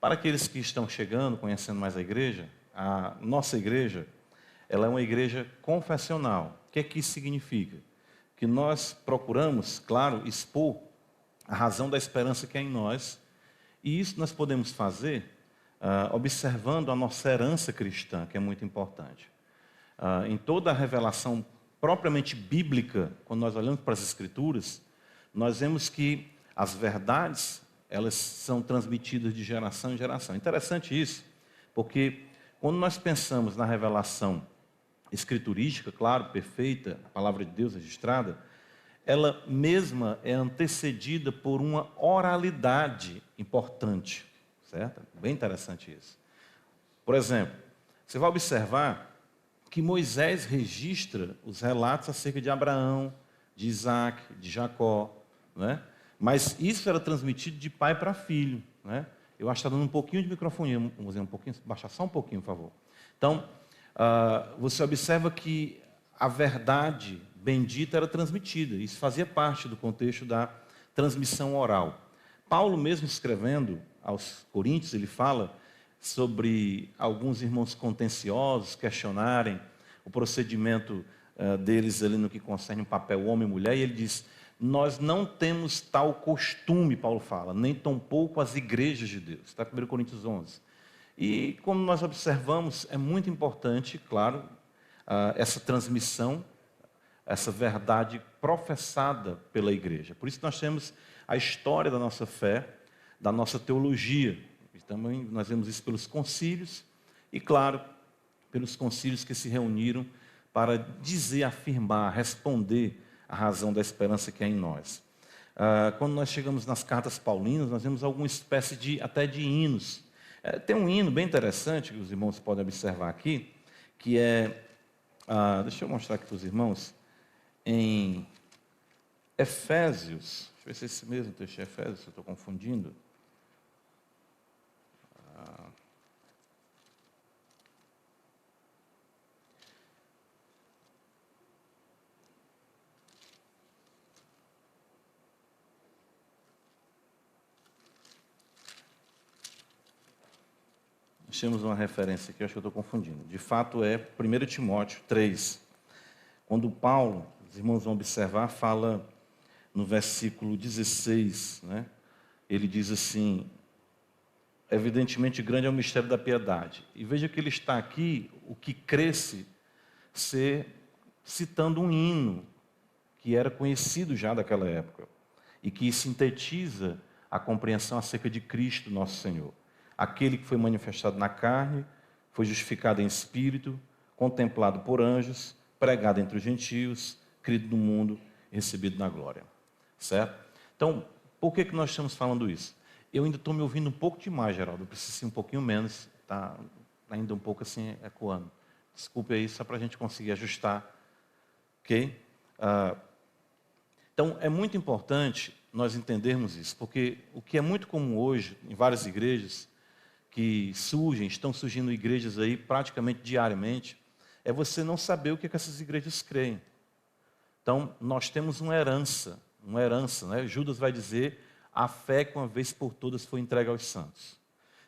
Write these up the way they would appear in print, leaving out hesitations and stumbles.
Para aqueles que estão chegando, conhecendo mais a nossa igreja, ela é uma igreja confessional. O que isso significa? Que nós procuramos, claro, expor a razão da esperança que é em nós, e isso nós podemos fazer observando a nossa herança cristã, que é muito importante. Em toda a revelação propriamente bíblica, quando nós olhamos para as Escrituras, nós vemos que as verdades, elas são transmitidas de geração em geração. Interessante isso, porque quando nós pensamos na revelação escriturística, claro, perfeita, a palavra de Deus registrada, ela mesma é antecedida por uma oralidade importante, certo? Bem interessante isso. Por exemplo, você vai observar que Moisés registra os relatos acerca de Abraão, de Isaac, de Jacó, né? Mas isso era transmitido de pai para filho, né? Eu acho que está dando um pouquinho de microfonia, vamos dizer, um pouquinho, baixar só um pouquinho, por favor. Então, você observa que a verdade bendita era transmitida, isso fazia parte do contexto da transmissão oral. Paulo mesmo escrevendo aos Coríntios, ele fala sobre alguns irmãos contenciosos questionarem o procedimento deles ali no que concerne o papel homem e mulher, e ele diz: nós não temos tal costume, Paulo fala, nem tampouco as igrejas de Deus. Está em 1 Coríntios 11. E como nós observamos, é muito importante, claro, essa transmissão, essa verdade professada pela igreja. Por isso nós temos a história da nossa fé, da nossa teologia. E também nós vemos isso pelos concílios e, claro, pelos concílios que se reuniram para dizer, afirmar, responder a razão da esperança que é em nós. Quando nós chegamos nas cartas paulinas, nós vemos alguma espécie até de hinos. Tem um hino bem interessante que os irmãos podem observar aqui, que é, deixa eu mostrar aqui para os irmãos, em Efésios, deixa eu ver se é esse mesmo texto é Efésios, se eu estou confundindo. Nós temos uma referência aqui, eu acho que eu estou confundindo. De fato é 1 Timóteo 3. Quando Paulo, os irmãos vão observar, fala no versículo 16, né? Ele diz assim: evidentemente grande é o mistério da piedade. E veja que ele está aqui, o que cresce, citando um hino que era conhecido já daquela época e que sintetiza a compreensão acerca de Cristo, nosso Senhor. Aquele que foi manifestado na carne, foi justificado em espírito, contemplado por anjos, pregado entre os gentios, crido no mundo e recebido na glória. Certo? Então, por que nós estamos falando isso? Eu ainda estou me ouvindo um pouco demais, Geraldo. Eu preciso ir um pouquinho menos. Está ainda um pouco assim ecoando. Desculpe aí, só para a gente conseguir ajustar. Ok? Então, é muito importante nós entendermos isso, porque o que é muito comum hoje, em várias igrejas, que estão surgindo igrejas aí praticamente diariamente, é você não saber o que essas igrejas creem. Então, nós temos uma herança, né? Judas vai dizer, a fé que uma vez por todas foi entregue aos santos.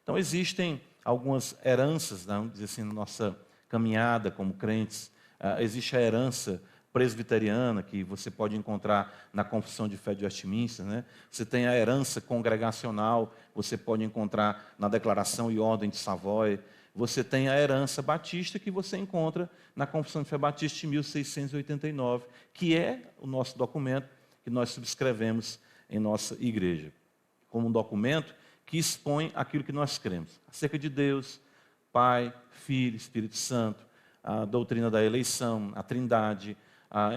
Então, existem algumas heranças, vamos dizer assim, na nossa caminhada como crentes. Existe a herança presbiteriana, que você pode encontrar na Confissão de Fé de Westminster, né? Você tem a herança congregacional, você pode encontrar na Declaração e Ordem de Savoy. Você tem a herança batista, que você encontra na Confissão de Fé Batista de 1689, que é o nosso documento que nós subscrevemos em nossa igreja, como um documento que expõe aquilo que nós cremos, acerca de Deus, Pai, Filho, Espírito Santo, a doutrina da eleição, a trindade,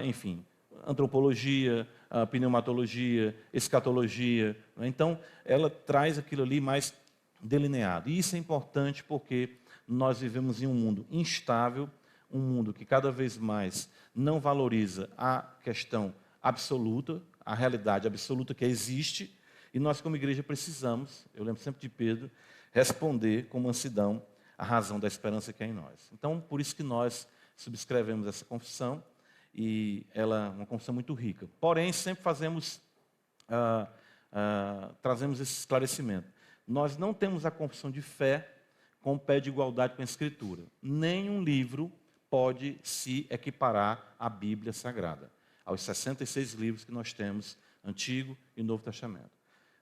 enfim, antropologia, pneumatologia, escatologia. Então, ela traz aquilo ali mais delineado. E isso é importante porque nós vivemos em um mundo instável, um mundo que cada vez mais não valoriza a questão absoluta, a realidade absoluta que existe, e nós como igreja precisamos, eu lembro sempre de Pedro, responder com mansidão a razão da esperança que é em nós. Então, por isso que nós subscrevemos essa confissão, e ela é uma confissão muito rica. Porém, sempre fazemos trazemos esse esclarecimento. Nós não temos a confissão de fé com pé de igualdade com a Escritura. Nenhum livro pode se equiparar à Bíblia Sagrada, aos 66 livros que nós temos, Antigo e Novo Testamento.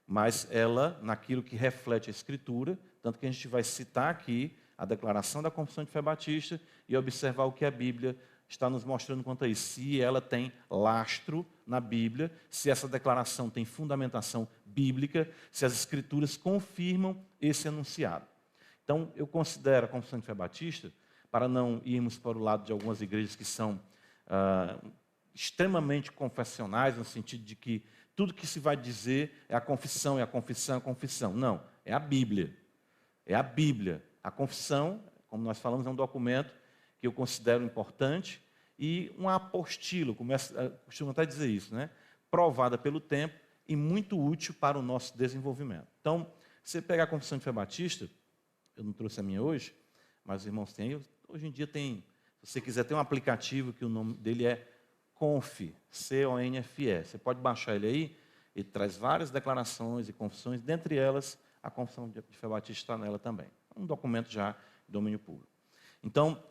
Mas ela, naquilo que reflete a Escritura, tanto que a gente vai citar aqui a declaração da Confissão de Fé Batista e observar o que a Bíblia está nos mostrando quanto a isso. Se ela tem lastro na Bíblia, se essa declaração tem fundamentação bíblica, se as Escrituras confirmam esse enunciado. Então, eu considero a Confissão de Fé Batista, para não irmos para o lado de algumas igrejas que são extremamente confessionais, no sentido de que tudo que se vai dizer é a confissão, é a confissão, é a confissão. Não, é a Bíblia. É a Bíblia. A confissão, como nós falamos, é um documento que eu considero importante e uma apostila, costumo até dizer isso, né? Provada pelo tempo e muito útil para o nosso desenvolvimento. Então, se você pegar a Confissão de Fé Batista, eu não trouxe a minha hoje, mas os irmãos têm. Hoje em dia tem, se você quiser, tem um aplicativo que o nome dele é Conf, C-O-N-F-E. Você pode baixar ele aí, ele traz várias declarações e confissões, dentre elas a Confissão de Fé Batista está nela também. É um documento já de domínio público. Então,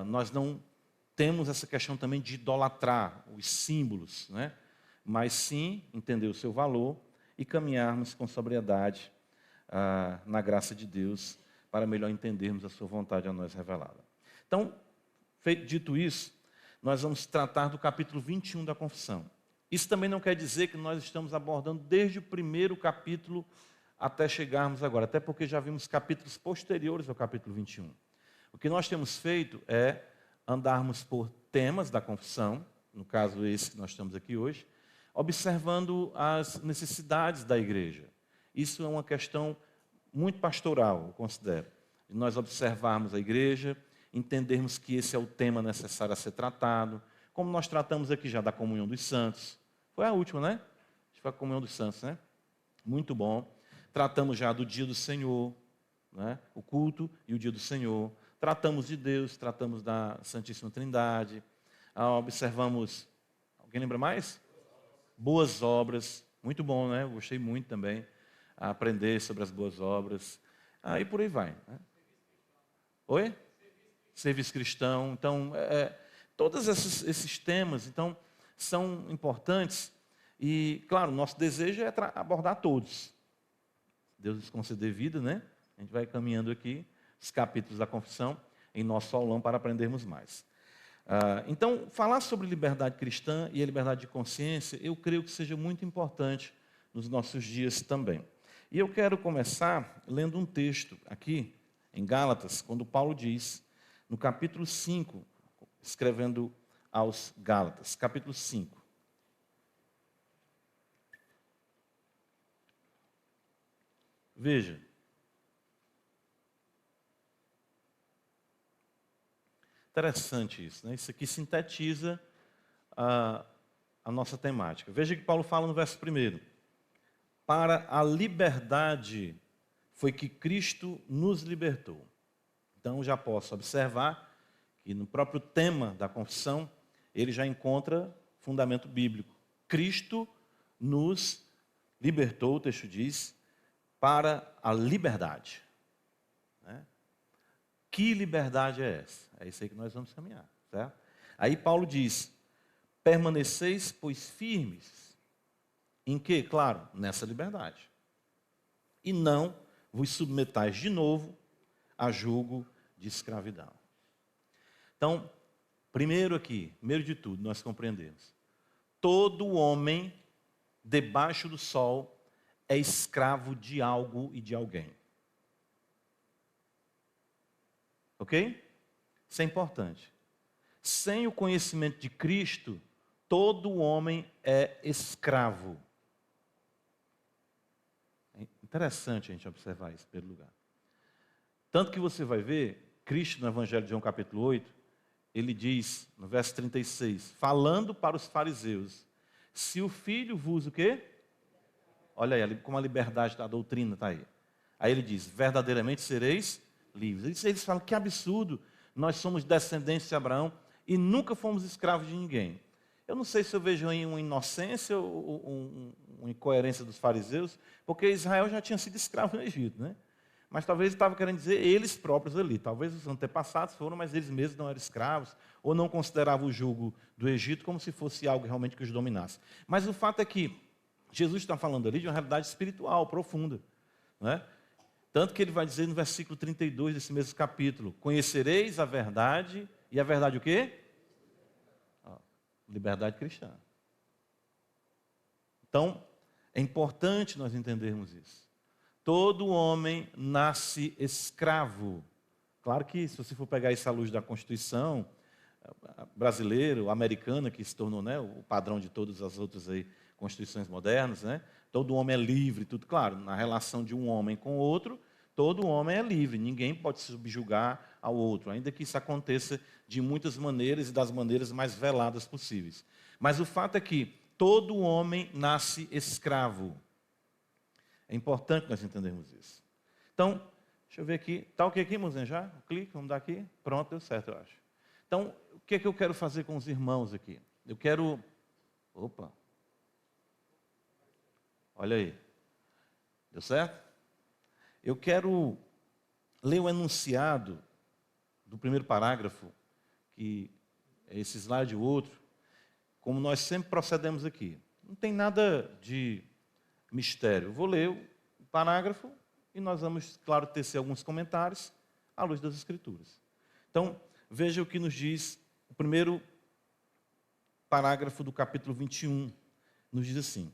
nós não temos essa questão também de idolatrar os símbolos, né? Mas sim entender o seu valor e caminharmos com sobriedade na graça de Deus para melhor entendermos a sua vontade a nós revelada. Então, dito isso, nós vamos tratar do capítulo 21 da Confissão. Isso também não quer dizer que nós estamos abordando desde o primeiro capítulo até chegarmos agora, até porque já vimos capítulos posteriores ao capítulo 21. O que nós temos feito é andarmos por temas da confissão, no caso esse que nós estamos aqui hoje, observando as necessidades da igreja. Isso é uma questão muito pastoral, eu considero. De nós observarmos a igreja, entendermos que esse é o tema necessário a ser tratado, como nós tratamos aqui já da comunhão dos santos. Foi a última, né? Foi a comunhão dos santos, né? Muito bom. Tratamos já do dia do Senhor, né? O culto e o dia do Senhor. Tratamos de Deus, tratamos da Santíssima Trindade. Observamos, alguém lembra mais? Boas obras. Muito bom, né? Eu gostei muito também. Aprender sobre as boas obras. E por aí vai. Né? Oi? Serviço cristão. Então, todos esses temas então, são importantes. E, claro, nosso desejo é abordar todos. Deus nos conceder vida, né? A gente vai caminhando aqui os capítulos da confissão em nosso aulão para aprendermos mais. Então, falar sobre liberdade cristã e a liberdade de consciência, eu creio que seja muito importante nos nossos dias também. E eu quero começar lendo um texto aqui, em Gálatas, quando Paulo diz, no capítulo 5, escrevendo aos Gálatas, capítulo 5. Veja. Interessante isso, né? Isso aqui sintetiza a nossa temática. Veja que Paulo fala no verso 1. Para a liberdade foi que Cristo nos libertou. Então já posso observar que no próprio tema da confissão, ele já encontra fundamento bíblico. Cristo nos libertou, o texto diz, para a liberdade. Né? Que liberdade é essa? É isso aí que nós vamos caminhar. Certo? Aí Paulo diz, permaneceis, pois, firmes. Em que? Claro, nessa liberdade. E não vos submetais de novo a julgo de escravidão. Então, primeiro de tudo, nós compreendemos. Todo homem debaixo do sol é escravo de algo e de alguém. Ok? Isso é importante. Sem o conhecimento de Cristo, todo homem é escravo. É interessante a gente observar isso, em primeiro lugar. Tanto que você vai ver, Cristo no Evangelho de João capítulo 8, ele diz, no verso 36, falando para os fariseus, se o Filho vos o quê? Olha aí, como a liberdade da doutrina está aí. Aí ele diz, verdadeiramente sereis livres. Eles falam, que absurdo, nós somos descendentes de Abraão e nunca fomos escravos de ninguém. Eu não sei se eu vejo aí uma inocência ou uma incoerência dos fariseus, porque Israel já tinha sido escravo no Egito, né? Mas talvez ele estava querendo dizer eles próprios ali. Talvez os antepassados foram, mas eles mesmos não eram escravos, ou não consideravam o jugo do Egito como se fosse algo realmente que os dominasse. Mas o fato é que Jesus está falando ali de uma realidade espiritual profunda, né? Tanto que ele vai dizer no versículo 32 desse mesmo capítulo: conhecereis a verdade, e a verdade o quê? Liberdade cristã. Então, é importante nós entendermos isso. Todo homem nasce escravo. Claro que, se você for pegar isso à luz da Constituição brasileira, americana, que se tornou, né, o padrão de todas as outras aí, constituições modernas, né, todo homem é livre, tudo claro, na relação de um homem com o outro, todo homem é livre, ninguém pode se subjugar ao outro, ainda que isso aconteça de muitas maneiras e das maneiras mais veladas possíveis. Mas o fato é que todo homem nasce escravo. É importante nós entendermos isso. Então, deixa eu ver aqui. Está ok aqui, irmãozinho, já? Clique, vamos dar aqui. Pronto, deu certo, eu acho. Então, o que é que eu quero fazer com os irmãos aqui? Eu quero... Opa! Olha aí. Deu certo? Eu quero ler o enunciado do primeiro parágrafo, que é esse slide o outro, como nós sempre procedemos aqui. Não tem nada de mistério. Eu vou ler o parágrafo e nós vamos, claro, tecer alguns comentários à luz das Escrituras. Então, veja o que nos diz o primeiro parágrafo do capítulo 21. Nos diz assim: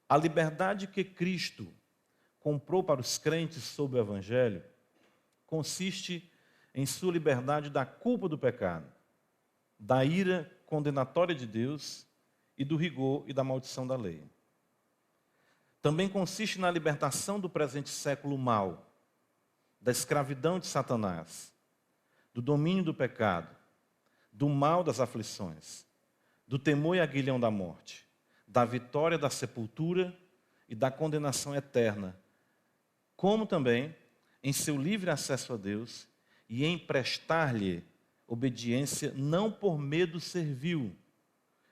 a liberdade que Cristo comprou para os crentes sob o Evangelho consiste em sua liberdade da culpa do pecado, da ira condenatória de Deus e do rigor e da maldição da lei. Também consiste na libertação do presente século mau, da escravidão de Satanás, do domínio do pecado, do mal das aflições, do temor e aguilhão da morte, da vitória da sepultura e da condenação eterna, como também em seu livre acesso a Deus e em prestar-lhe obediência não por medo servil,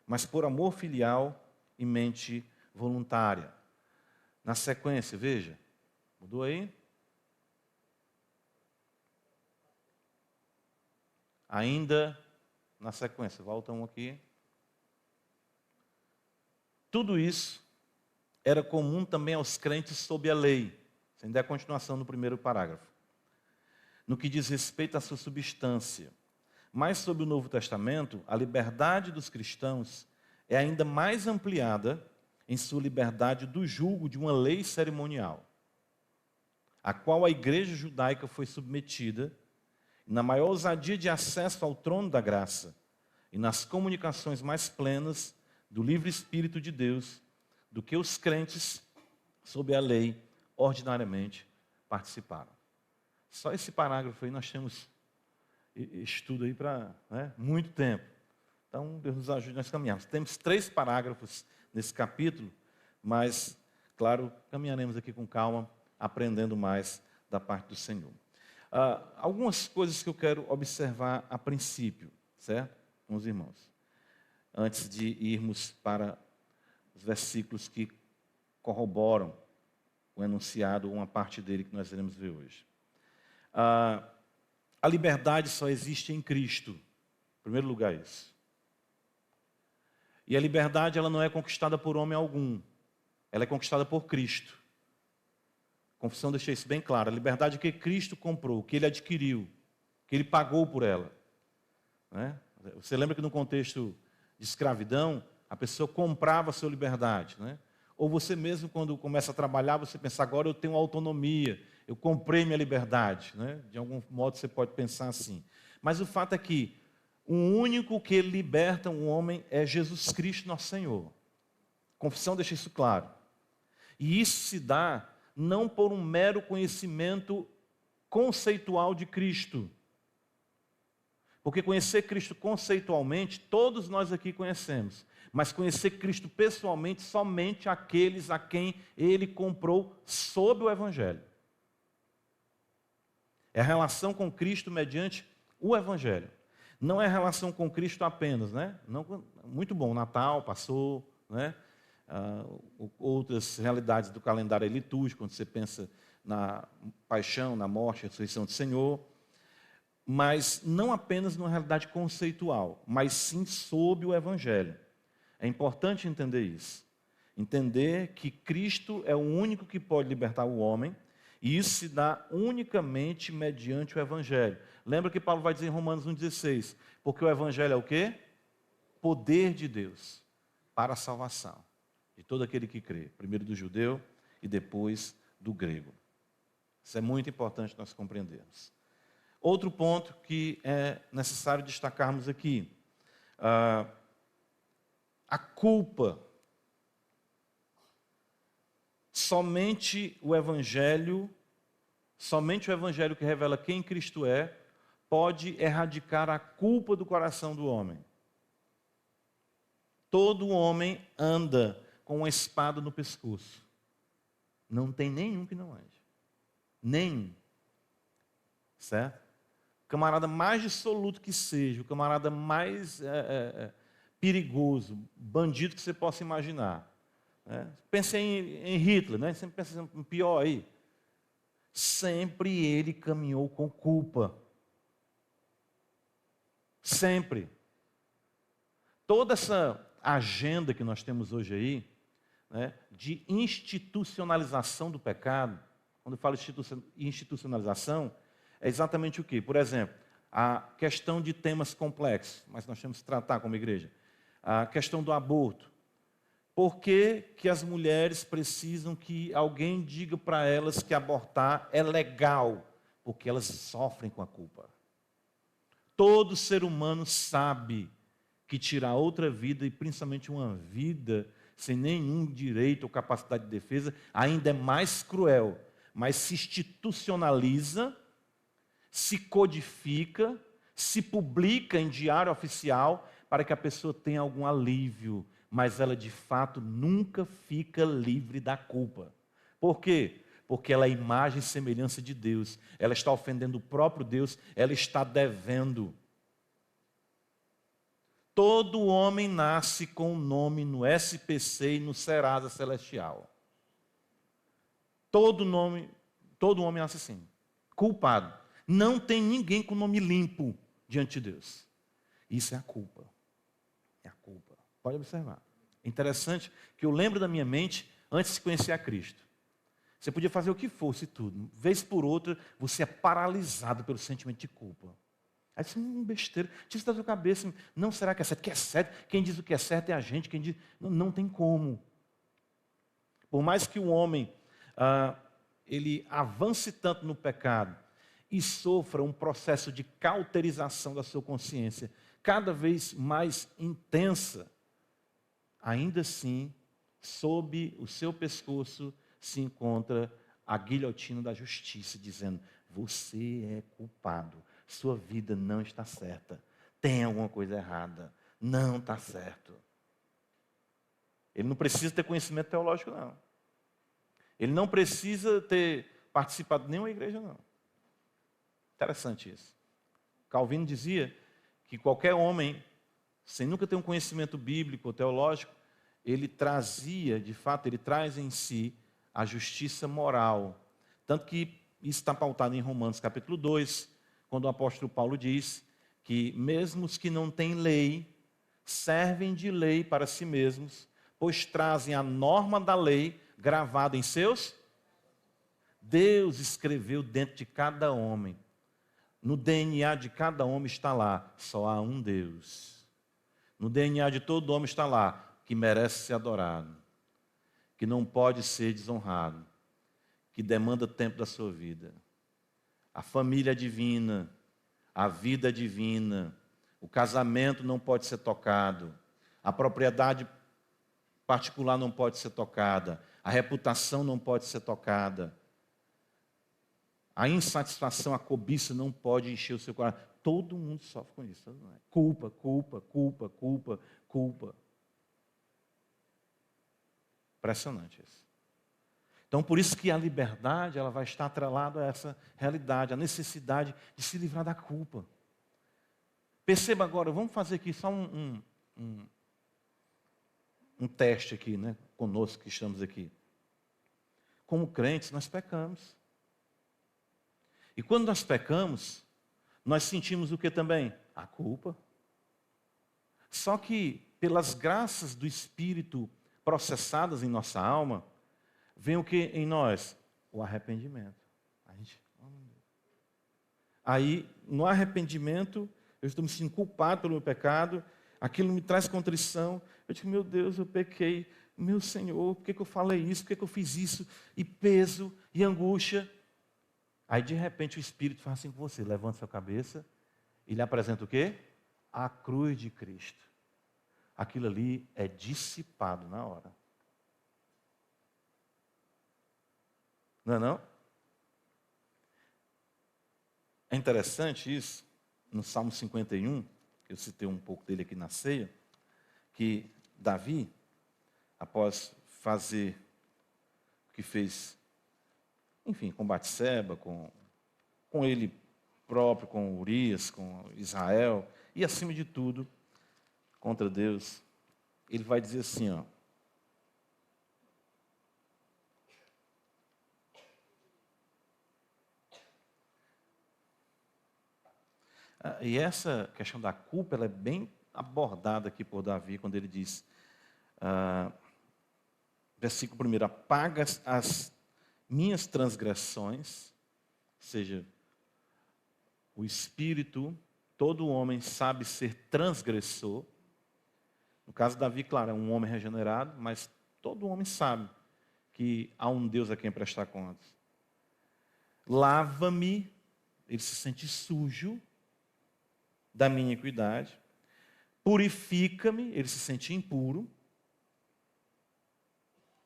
mas por amor filial e mente voluntária. Na sequência, veja, mudou aí? Ainda na sequência, volta um aqui. Tudo isso era comum também aos crentes sob a lei. Isso ainda é a continuação do primeiro parágrafo. No que diz respeito à sua substância. Mas sob o Novo Testamento, a liberdade dos cristãos é ainda mais ampliada em sua liberdade do julgo de uma lei cerimonial, a qual a igreja judaica foi submetida, na maior ousadia de acesso ao trono da graça e nas comunicações mais plenas do livre Espírito de Deus, do que os crentes, sob a lei, ordinariamente participaram. Só esse parágrafo aí nós temos estudo aí para muito tempo. Então, Deus nos ajude nós caminharmos. Temos 3 parágrafos nesse capítulo, mas, claro, caminharemos aqui com calma, aprendendo mais da parte do Senhor. Algumas coisas que eu quero observar a princípio, certo? Com os irmãos. Antes de irmos para os versículos que corroboram o enunciado, uma parte dele que nós iremos ver hoje. A liberdade só existe em Cristo. Em primeiro lugar, isso. E a liberdade ela não é conquistada por homem algum. Ela é conquistada por Cristo. A confissão deixa isso bem claro. A liberdade que Cristo comprou, que Ele adquiriu, que Ele pagou por ela. Né? Você lembra que no contexto de escravidão, a pessoa comprava a sua liberdade. Né? Ou você mesmo, quando começa a trabalhar, você pensa, agora eu tenho autonomia, eu comprei minha liberdade. Né? De algum modo você pode pensar assim. Mas o fato é que o único que liberta um homem é Jesus Cristo, nosso Senhor. A confissão deixa isso claro. E isso se dá não por um mero conhecimento conceitual de Cristo. Porque conhecer Cristo conceitualmente, todos nós aqui conhecemos. Mas conhecer Cristo pessoalmente, somente aqueles a quem Ele comprou sob o Evangelho. É a relação com Cristo mediante o Evangelho. Não é relação com Cristo apenas, né? Não, muito bom, Natal passou, né? Outras realidades do calendário litúrgico, quando você pensa na paixão, na morte, ressurreição do Senhor, mas não apenas numa realidade conceitual, mas sim sob o Evangelho. É importante entender isso. Entender que Cristo é o único que pode libertar o homem, e isso se dá unicamente mediante o Evangelho. Lembra que Paulo vai dizer em Romanos 1,16, porque o Evangelho é o quê? Poder de Deus para a salvação de todo aquele que crê, primeiro do judeu e depois do grego. Isso é muito importante nós compreendermos. Outro ponto que é necessário destacarmos aqui, a culpa. Somente o Evangelho que revela quem Cristo é, pode erradicar a culpa do coração do homem. Todo homem anda com uma espada no pescoço. Não tem nenhum que não ande. Nenhum. Certo? O camarada mais dissoluto que seja, o camarada mais perigoso, bandido que você possa imaginar. Pensei em Hitler, né? Sempre pensa em pior aí. Sempre ele caminhou com culpa. Sempre. Toda essa agenda que nós temos hoje aí, né, de institucionalização do pecado, quando eu falo institucionalização, é exatamente o quê? Por exemplo, a questão de temas complexos, mas nós temos que tratar como igreja. A questão do aborto. Por que que as mulheres precisam que alguém diga para elas que abortar é legal? Porque elas sofrem com a culpa. Todo ser humano sabe que tirar outra vida, e principalmente uma vida sem nenhum direito ou capacidade de defesa, ainda é mais cruel, mas se institucionaliza, se codifica, se publica em diário oficial para que a pessoa tenha algum alívio, mas ela de fato nunca fica livre da culpa. Por quê? Porque ela é imagem e semelhança de Deus, ela está ofendendo o próprio Deus, ela está devendo. Todo homem nasce com um nome no SPC e no Serasa Celestial. Todo homem nasce assim, culpado. Não tem ninguém com nome limpo diante de Deus. Isso é a culpa. É a culpa. Pode observar. É interessante que eu lembro da minha mente antes de conhecer a Cristo. Você podia fazer o que fosse tudo. Vez por outra, você é paralisado pelo sentimento de culpa. Aí você, besteira, tira isso da sua cabeça. Não, será que é certo? Que é certo? Quem diz o que é certo é a gente. Quem diz... Não tem como. Por mais que o homem ele avance tanto no pecado e sofra um processo de cauterização da sua consciência cada vez mais intensa, ainda assim, sob o seu pescoço se encontra a guilhotina da justiça, dizendo: você é culpado, sua vida não está certa, tem alguma coisa errada, não está certo. Ele não precisa ter conhecimento teológico, não. Ele não precisa ter participado de nenhuma igreja, não. Interessante isso. Calvino dizia que qualquer homem, sem nunca ter um conhecimento bíblico ou teológico, ele trazia, de fato, ele traz em si a justiça moral. Tanto que isso está pautado em Romanos capítulo 2, quando o apóstolo Paulo diz que mesmo os que não têm lei, servem de lei para si mesmos, pois trazem a norma da lei gravada em seus. Deus escreveu dentro de cada homem. No DNA de cada homem está lá, só há um Deus. No DNA de todo homem está lá, que merece ser adorado, que não pode ser desonrado, que demanda tempo da sua vida. A família é divina, a vida é divina, o casamento não pode ser tocado, a propriedade particular não pode ser tocada, a reputação não pode ser tocada, a insatisfação, a cobiça não pode encher o seu coração. Todo mundo sofre com isso. Culpa, culpa, culpa, culpa, culpa. Impressionante isso. Então, por isso que a liberdade ela vai estar atrelada a essa realidade, a necessidade de se livrar da culpa. Perceba agora, vamos fazer aqui só um teste aqui, né? Conosco que estamos aqui. Como crentes, nós pecamos. E quando nós pecamos, nós sentimos o que também? A culpa. Só que, pelas graças do Espírito processadas em nossa alma, vem o que em nós? O arrependimento. Aí, no arrependimento, eu estou me sentindo culpado pelo meu pecado, aquilo me traz contrição. Eu digo, meu Deus, eu pequei. Meu Senhor, por que eu falei isso? Por que eu fiz isso? E peso, e angústia. Aí, de repente, o Espírito faz assim com você. Levanta sua cabeça e lhe apresenta o quê? A cruz de Cristo. Aquilo ali é dissipado na hora. Não é não? É interessante isso, no Salmo 51, eu citei um pouco dele aqui na ceia, que Davi, após fazer o que fez, enfim, com Batseba, com ele próprio, com Urias, com Israel, e acima de tudo, contra Deus, ele vai dizer assim, ó, e essa questão da culpa, ela é bem abordada aqui por Davi, quando ele diz, versículo 1, apaga as minhas transgressões, ou seja, o espírito, todo homem sabe ser transgressor. No caso de Davi, claro, é um homem regenerado, mas todo homem sabe que há um Deus a quem prestar contas. Lava-me, ele se sente sujo da minha iniquidade. Purifica-me, ele se sente impuro.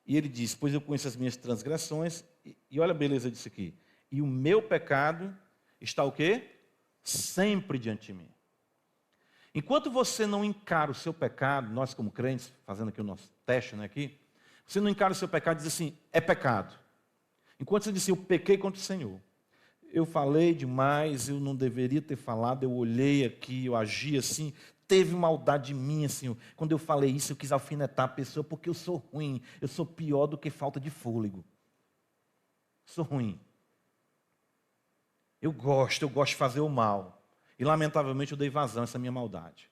E ele diz, pois eu conheço as minhas transgressões, e olha a beleza disso aqui. E o meu pecado está o quê? Sempre diante de mim. Enquanto você não encara o seu pecado, nós como crentes, fazendo aqui o nosso teste, né, aqui, você não encara o seu pecado e diz assim, é pecado. Enquanto você diz assim, eu pequei contra o Senhor. Eu falei demais, eu não deveria ter falado, eu olhei aqui, eu agi assim, teve maldade em mim, Senhor. Quando eu falei isso, eu quis alfinetar a pessoa, porque eu sou ruim, eu sou pior do que falta de fôlego. Sou ruim. Eu gosto de fazer o mal. E lamentavelmente eu dei vazão a essa minha maldade.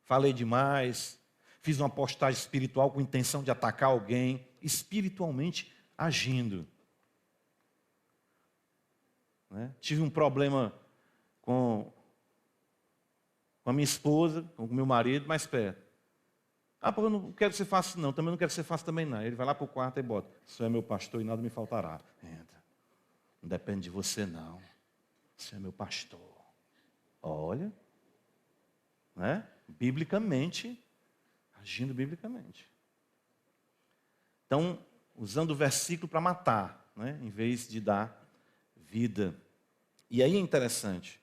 Falei demais, fiz uma postagem espiritual com intenção de atacar alguém, espiritualmente agindo. Né? Tive um problema com a minha esposa, com o meu marido, mais perto. Porque eu não quero que você faça não, também não quero que você faça também não. Ele vai lá para o quarto e bota, o Senhor é meu pastor e nada me faltará. Entra. Não depende de você não. O Senhor é meu pastor. Olha, né? Biblicamente, agindo biblicamente. Então, usando o versículo para matar, né? Em vez de dar vida. E aí é interessante.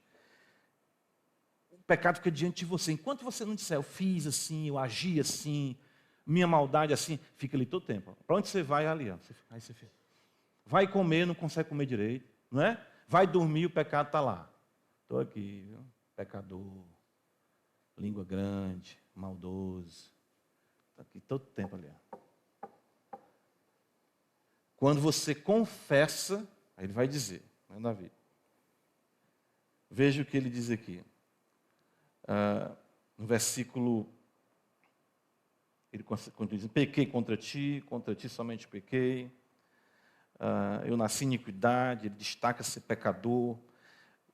O pecado fica diante de você. Enquanto você não disser, eu fiz assim, eu agi assim, minha maldade assim, fica ali todo o tempo. Para onde você vai, ali. Ó. Aí você fica. Vai comer, não consegue comer direito. Não é? Vai dormir, o pecado está lá. Estou aqui, viu? Pecador, língua grande, maldoso. Está aqui todo o tempo ali. Ó. Quando você confessa, aí ele vai dizer, não é Davi? Veja o que ele diz aqui. No versículo, ele diz, pequei contra ti somente pequei. Eu nasci em iniquidade, ele destaca ser pecador,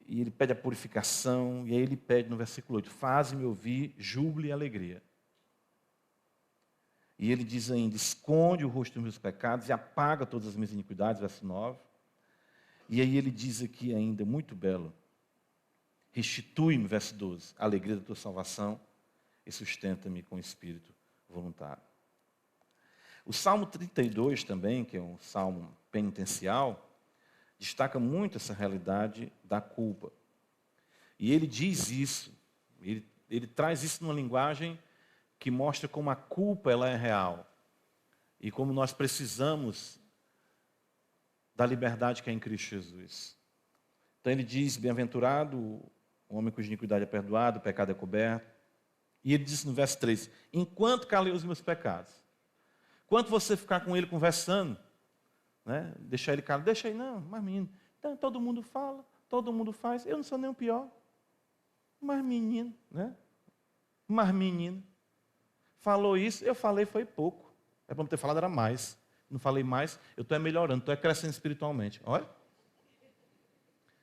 e ele pede a purificação, e aí ele pede no versículo 8, faze-me ouvir júbilo e alegria. E ele diz ainda, esconde o rosto dos meus pecados e apaga todas as minhas iniquidades, verso 9. E aí ele diz aqui ainda, muito belo, restitui-me, verso 12, a alegria da tua salvação e sustenta-me com o espírito voluntário. O Salmo 32 também, que é um salmo penitencial, destaca muito essa realidade da culpa. E ele diz isso, ele traz isso numa linguagem que mostra como a culpa ela é real. E como nós precisamos da liberdade que é em Cristo Jesus. Então ele diz, bem-aventurado o o homem cuja iniquidade é perdoada, o pecado é coberto. E ele disse no verso 3, enquanto calei os meus pecados. Enquanto você ficar com ele conversando, né, deixar ele calado, deixa aí, não, mas menino, então, todo mundo fala, todo mundo faz, eu não sou nem o pior. Mas menino, né? Mas menino, falou isso, eu falei foi pouco. É para me ter falado era mais. Não falei mais, eu estou melhorando, estou crescendo espiritualmente. Olha.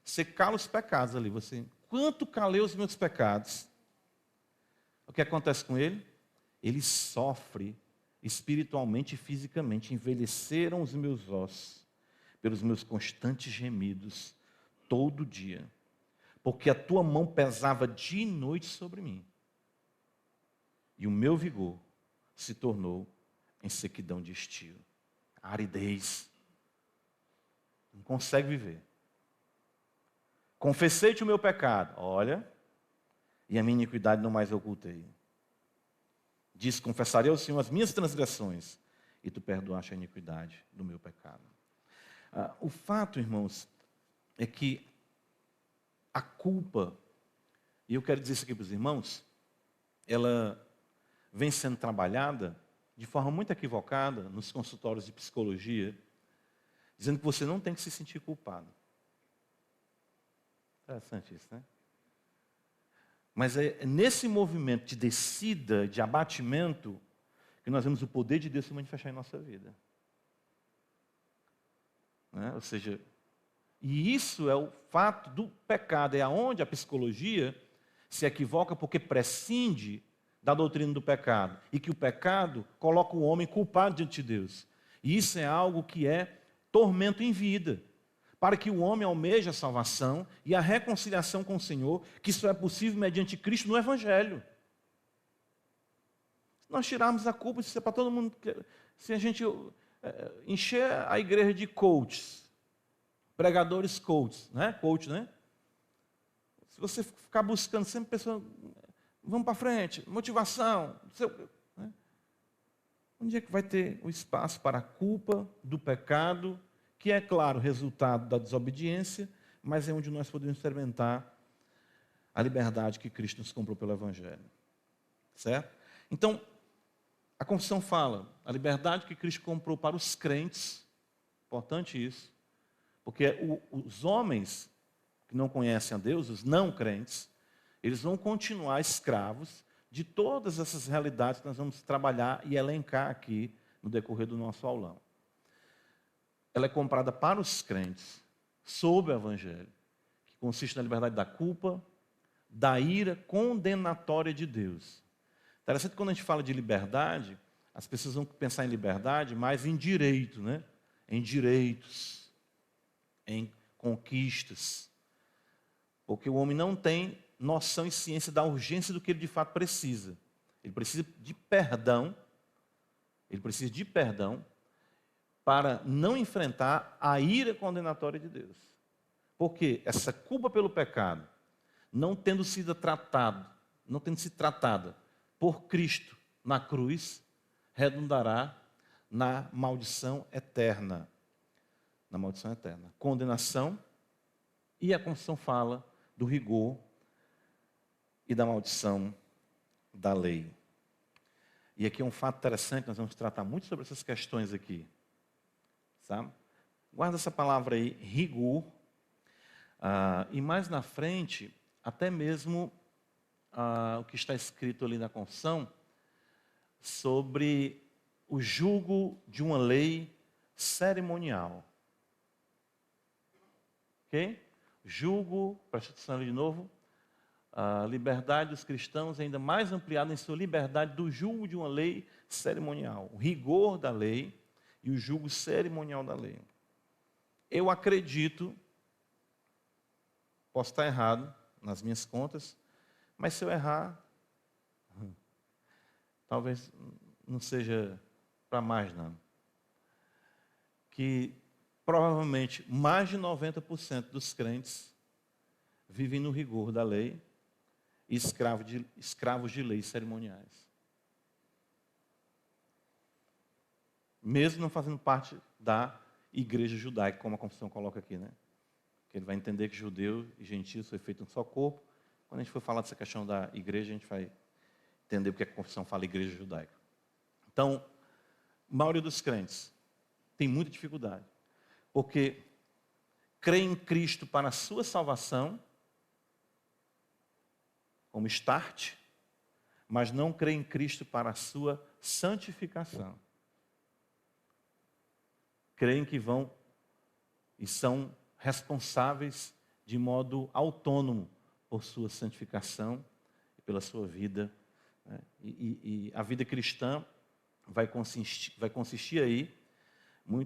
Você cala os pecados ali. Você, enquanto calei os meus pecados, o que acontece com ele? Ele sofre espiritualmente e fisicamente. Envelheceram os meus ossos pelos meus constantes gemidos todo dia. Porque a tua mão pesava dia e noite sobre mim. E o meu vigor se tornou em sequidão de estio. Aridez. Não consegue viver. Confessei-te o meu pecado. Olha, e a minha iniquidade não mais ocultei. Diz, confessarei ao Senhor as minhas transgressões, e tu perdoaste a iniquidade do meu pecado. O fato, irmãos, é que a culpa, e eu quero dizer isso aqui para os irmãos, ela vem sendo trabalhada de forma muito equivocada nos consultórios de psicologia, dizendo que você não tem que se sentir culpado. Interessante isso, né? Mas é nesse movimento de descida, de abatimento, que nós vemos o poder de Deus se manifestar em nossa vida. Né? Ou seja, e isso é o fato do pecado, é aonde a psicologia se equivoca porque prescinde da doutrina do pecado, e que o pecado coloca o homem culpado diante de Deus. E isso é algo que é tormento em vida, para que o homem almeje a salvação e a reconciliação com o Senhor, que isso é possível mediante Cristo no Evangelho. Se nós tirarmos a culpa, isso é para todo mundo, se a gente encher a igreja de coaches, pregadores coaches, né? Coach, né? Se você ficar buscando sempre pessoas, vamos para frente, motivação, né? Onde é que vai ter o espaço para a culpa do pecado, que é, claro, resultado da desobediência, mas é onde nós podemos experimentar a liberdade que Cristo nos comprou pelo Evangelho. Certo? Então, a confissão fala, a liberdade que Cristo comprou para os crentes, importante isso, porque os homens que não conhecem a Deus, os não crentes, eles vão continuar escravos de todas essas realidades que nós vamos trabalhar e elencar aqui no decorrer do nosso aulão. Ela é comprada para os crentes, sob o Evangelho, que consiste na liberdade da culpa, da ira condenatória de Deus. Interessante que quando a gente fala de liberdade, as pessoas vão pensar em liberdade, mas em direito, né? Em direitos, em conquistas. Porque o homem não tem noção e ciência da urgência do que ele de fato precisa. Ele precisa de perdão, para não enfrentar a ira condenatória de Deus. Porque essa culpa pelo pecado, não tendo sido tratada por Cristo na cruz, redundará na maldição eterna. Na maldição eterna. Condenação, e a confissão fala do rigor e da maldição da lei. E aqui é um fato interessante, nós vamos tratar muito sobre essas questões aqui. Sabe? Guarda essa palavra aí, rigor. E mais na frente, até mesmo o que está escrito ali na confissão, sobre o jugo de uma lei cerimonial. Ok? Jugo, presta atenção ali de novo, a liberdade dos cristãos é ainda mais ampliada em sua liberdade do jugo de uma lei cerimonial. O rigor da lei e o jugo cerimonial da lei. Eu acredito, posso estar errado nas minhas contas, mas se eu errar, talvez não seja para mais não. Que provavelmente mais de 90% dos crentes vivem no rigor da lei e escravos de leis cerimoniais. Mesmo não fazendo parte da igreja judaica, como a confissão coloca aqui, né? Que ele vai entender que judeu e gentio são feitos um só corpo, Quando a gente for falar dessa questão da igreja, a gente vai entender porque a confissão fala igreja judaica. Então, a maioria dos crentes tem muita dificuldade, porque crê em Cristo para a sua salvação, como start, mas não crê em Cristo para a sua santificação. Creem que vão e são responsáveis de modo autônomo por sua santificação e pela sua vida. Né? E a vida cristã vai consistir aí,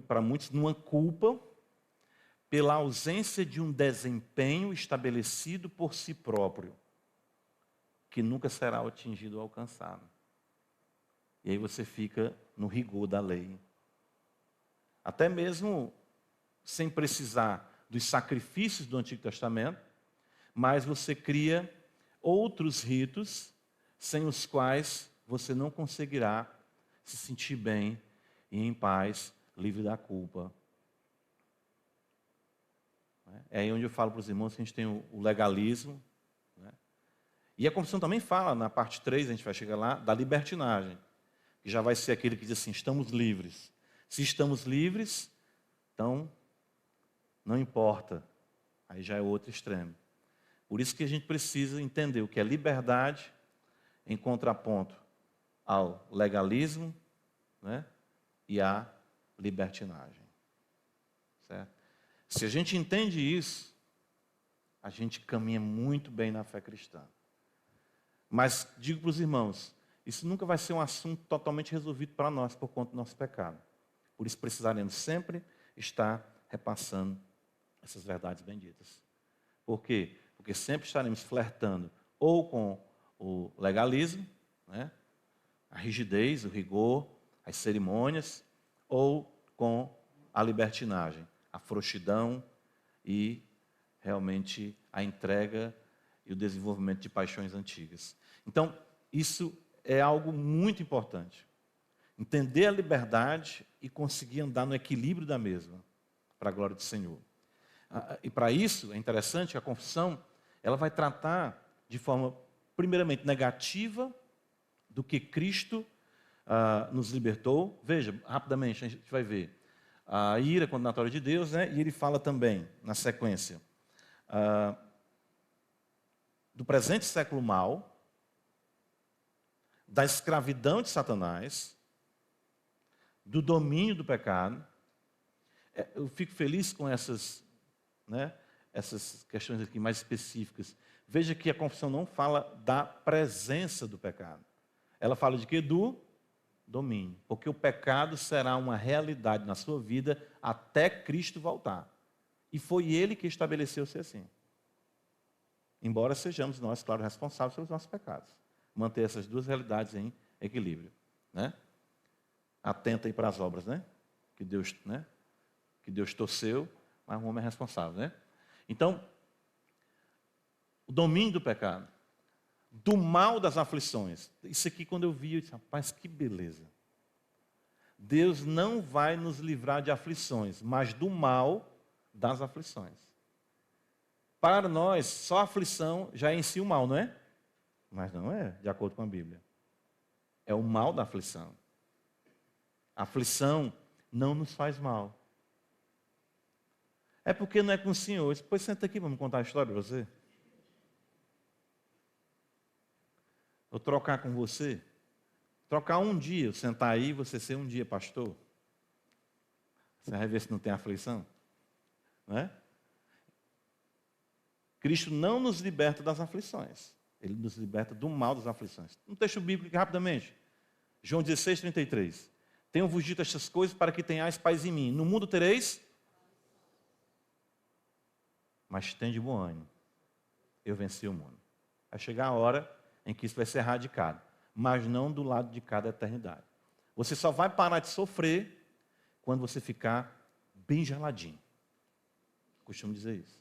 para muitos, numa culpa pela ausência de um desempenho estabelecido por si próprio, que nunca será atingido ou alcançado. E aí você fica no rigor da lei. Até mesmo sem precisar dos sacrifícios do Antigo Testamento, mas você cria outros ritos sem os quais você não conseguirá se sentir bem e em paz, livre da culpa. É aí onde eu falo para os irmãos que a gente tem o legalismo, né? E a confissão também fala, na parte 3, a gente vai chegar lá, da libertinagem, que já vai ser aquele que diz assim, estamos livres. Se estamos livres, então não importa. Aí já é outro extremo. Por isso que a gente precisa entender o que é liberdade em contraponto ao legalismo, né, e à libertinagem. Certo? Se a gente entende isso, a gente caminha muito bem na fé cristã. Mas digo para os irmãos, isso nunca vai ser um assunto totalmente resolvido para nós por conta do nosso pecado. Por isso precisaremos sempre estar repassando essas verdades benditas. Por quê? Porque sempre estaremos flertando ou com o legalismo, né, a rigidez, o rigor, as cerimônias, ou com a libertinagem, a frouxidão e realmente a entrega e o desenvolvimento de paixões antigas. Então, isso é algo muito importante. Entender a liberdade e conseguir andar no equilíbrio da mesma, para a glória do Senhor. E para isso, é interessante que a confissão ela vai tratar de forma, primeiramente, negativa do que Cristo nos libertou. Veja, rapidamente, a gente vai ver a ira condenatória de Deus, né? E ele fala também, na sequência, do presente século mal, da escravidão de Satanás, do domínio do pecado. Eu fico feliz com essas, né, essas questões aqui mais específicas. Veja que a confissão não fala da presença do pecado. Ela fala de quê? Do domínio. Porque o pecado será uma realidade na sua vida até Cristo voltar. E foi Ele que estabeleceu ser assim. Embora sejamos nós, claro, responsáveis pelos nossos pecados. Manter essas duas realidades em equilíbrio. Né? Atenta aí para as obras, né? Que Deus torceu, mas o homem é responsável, né? Então, o domínio do pecado, do mal das aflições. Isso aqui, quando eu vi, eu disse, rapaz, que beleza. Deus não vai nos livrar de aflições, mas do mal das aflições. Para nós, só a aflição já é em si o mal, não é? Mas não é, de acordo com a Bíblia. É o mal da aflição. A aflição não nos faz mal. É porque não é com o Senhor. Depois senta aqui, vamos contar a história para você. Vou trocar com você. Trocar um dia, eu sentar aí e você ser um dia pastor. Você vai ver se não tem aflição. Não é? Cristo não nos liberta das aflições. Ele nos liberta do mal das aflições. Um texto bíblico rapidamente. João 16, 33. Tenho-vos dito estas coisas para que tenhais paz em mim. No mundo tereis, mas tende bom ânimo. Eu venci o mundo. Vai chegar a hora em que isso vai ser erradicado, mas não do lado de cada eternidade. Você só vai parar de sofrer quando você ficar bem geladinho. Costumo dizer isso.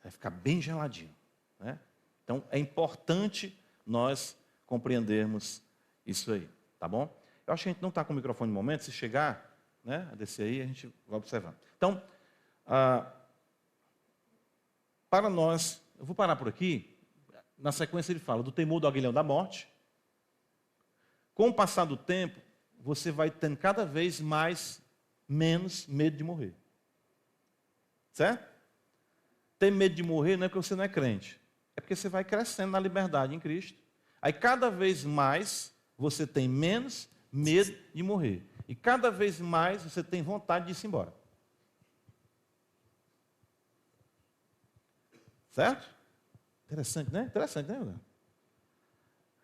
Vai ficar bem geladinho. Né? Então, é importante nós compreendermos isso aí. Tá bom? Eu acho que a gente não está com o microfone no momento. Se chegar, né, a descer aí, a gente vai observando. Então, para nós eu vou parar por aqui. Na sequência ele fala do temor do aguilhão da morte. Com o passar do tempo, você vai tendo cada vez menos medo de morrer. Certo? Ter medo de morrer não é porque você não é crente. É porque você vai crescendo na liberdade em Cristo. Aí cada vez mais você tem menos medo de morrer. E cada vez mais você tem vontade de ir embora. Certo? Interessante, né? Interessante, né?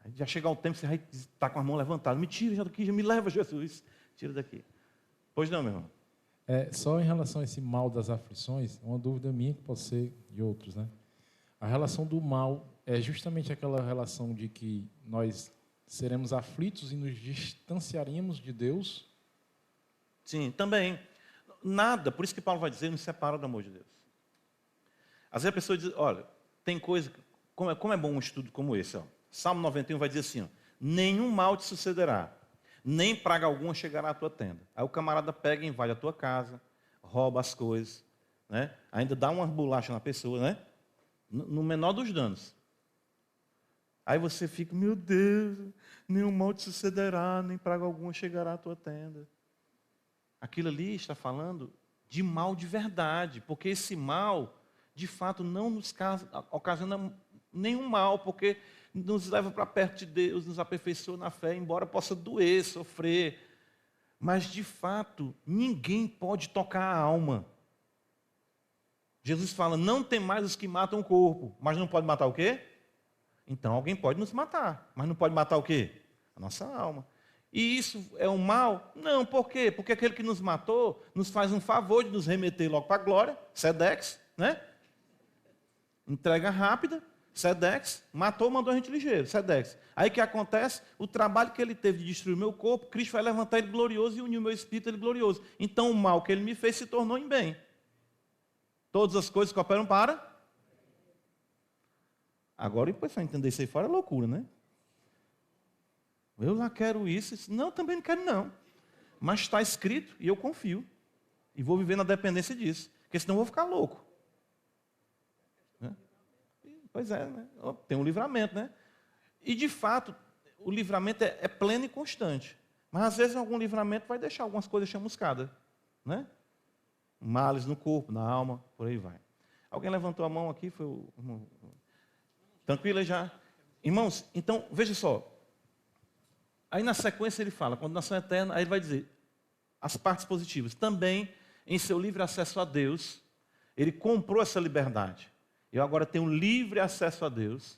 Aí já chegar um tempo que você vai estar com a mão levantada. Me tira já daqui, já me leva, Jesus. Tira daqui. Pois não, meu irmão. Só em relação a esse mal das aflições, uma dúvida minha que pode ser de outros, né? A relação do mal é justamente aquela relação de que nós seremos aflitos e nos distanciaríamos de Deus? Sim, também. Nada, por isso que Paulo vai dizer, nos separa do amor de Deus. Às vezes a pessoa diz, olha, tem coisa, como é bom um estudo como esse, ó. Salmo 91 vai dizer assim, ó, nenhum mal te sucederá, nem praga alguma chegará à tua tenda. Aí o camarada pega e invade a tua casa, rouba as coisas, né? Ainda dá uma bolacha na pessoa, né? No menor dos danos. Aí você fica, meu Deus, nenhum mal te sucederá, nem praga alguma chegará à tua tenda. Aquilo ali está falando de mal de verdade, porque esse mal, de fato, não nos ocasiona nenhum mal, porque nos leva para perto de Deus, nos aperfeiçoa na fé, embora possa doer, sofrer. Mas, de fato, ninguém pode tocar a alma. Jesus fala, não tem mais os que matam o corpo, mas não pode matar o quê? Então, alguém pode nos matar, mas não pode matar o quê? A nossa alma. E isso é um mal? Não, por quê? Porque aquele que nos matou nos faz um favor de nos remeter logo para a glória, Sedex, né? Entrega rápida, Sedex, matou, mandou a gente ligeiro, Sedex. Aí o que acontece? O trabalho que ele teve de destruir o meu corpo, Cristo vai levantar ele glorioso e unir o meu espírito a ele glorioso. Então o mal que ele me fez se tornou em bem. Todas as coisas cooperam para. Agora, depois para entender isso aí fora é loucura, né? Eu lá quero isso. Não, também não quero não. Mas está escrito e eu confio. E vou viver na dependência disso. Porque senão eu vou ficar louco. Né? Pois é, né? Tem um livramento, né? E de fato, o livramento é pleno e constante. Mas às vezes algum livramento vai deixar algumas coisas chamuscadas. Né? Males no corpo, na alma, por aí vai. Alguém levantou a mão aqui? Foi o... Tranquilo já? Irmãos, então, veja só. Aí na sequência ele fala, condenação eterna, aí ele vai dizer as partes positivas. Também, em seu livre acesso a Deus, ele comprou essa liberdade. Eu agora tenho livre acesso a Deus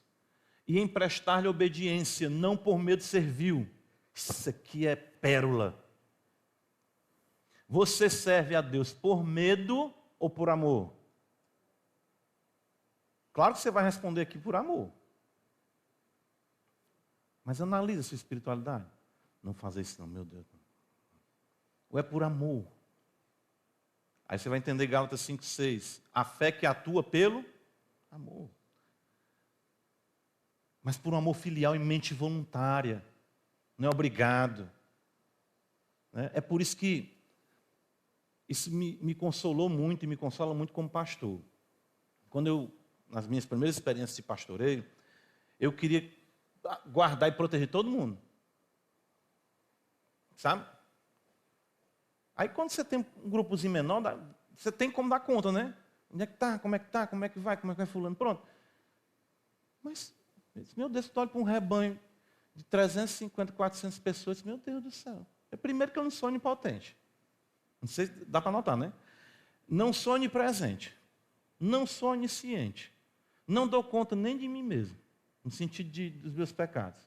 e em prestar-lhe obediência, não por medo servil. Isso aqui é pérola. Você serve a Deus por medo ou por amor? Claro que você vai responder aqui por amor. Mas analisa a sua espiritualidade. Não fazer isso não, meu Deus. Ou é por amor? Aí você vai entender Gálatas 5,6. A fé que atua pelo amor. Mas por um amor filial e mente voluntária. Não é obrigado. É por isso que isso me consolou muito e me consola muito como pastor. Quando eu, nas minhas primeiras experiências de pastoreio, eu queria guardar e proteger todo mundo. Sabe? Aí quando você tem um grupozinho menor, você tem como dar conta, né? Onde é que está? Como é que está? Como é que vai fulano? Pronto. Mas, meu Deus, tu olha para um rebanho de 350, 400 pessoas, meu Deus do céu. É primeiro que eu não sou onipotente. Não sei se dá para notar, né? Não sou onipresente. Não sou onisciente. Não dou conta nem de mim mesmo, no sentido dos meus pecados.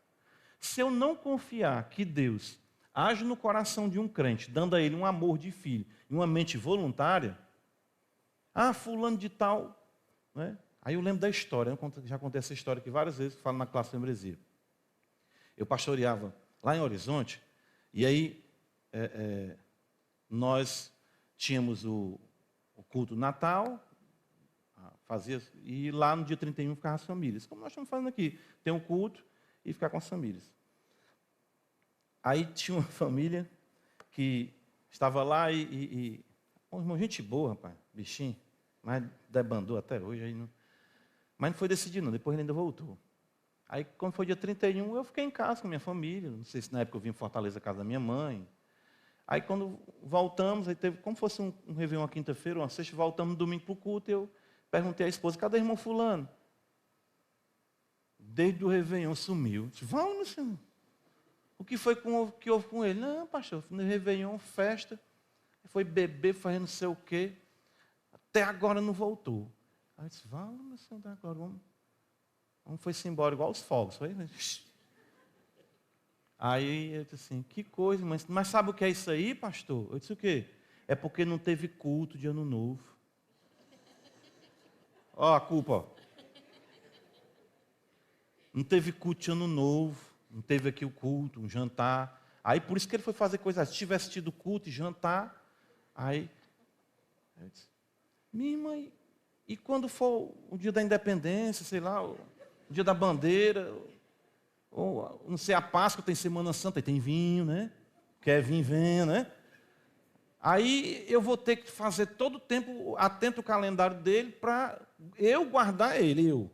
Se eu não confiar que Deus age no coração de um crente, dando a ele um amor de filho e uma mente voluntária, fulano de tal, né? Aí eu lembro da história, eu já contei essa história aqui várias vezes, falo na classe de membresia. Eu pastoreava lá em Horizonte, e aí nós tínhamos o culto Natal, e lá no dia 31 ficavam as famílias. Como nós estamos fazendo aqui, tem um culto e ficar com as famílias. Aí tinha uma família que estava lá um irmão, gente boa, rapaz, bichinho, mas debandou até hoje. Aí não... Mas não foi decidido, não. Depois ele ainda voltou. Aí, quando foi dia 31, eu fiquei em casa com minha família. Não sei se na época eu vim em Fortaleza, a casa da minha mãe. Aí, quando voltamos, aí teve, como fosse um Réveillon uma quinta-feira, uma sexta, voltamos no domingo para o culto, e eu perguntei à esposa, cadê o irmão fulano? Desde o Réveillon sumiu. Eu disse, vamos, senhor. O que foi que houve com ele? Não, pastor, no Réveillon, festa, foi beber, fazendo não sei o quê. Até agora não voltou. Aí eu disse, vamos, senhor, agora vamos. Foi-se embora igual os fogos. Foi? Aí eu disse assim, que coisa, mas sabe o que é isso aí, pastor? Eu disse, o quê? É porque não teve culto de ano novo. Ó a culpa, ó. Não teve culto de ano novo, não teve aqui o culto, um jantar. Aí por isso que ele foi fazer coisas. Se tivesse tido culto e jantar, aí eu disse, minha mãe, e quando for o dia da independência, sei lá, o dia da bandeira, ou não sei, a Páscoa tem Semana Santa, aí tem vinho, né? Quer vir, venha, né? Aí eu vou ter que fazer todo o tempo, atento o calendário dele, para eu guardar ele, eu.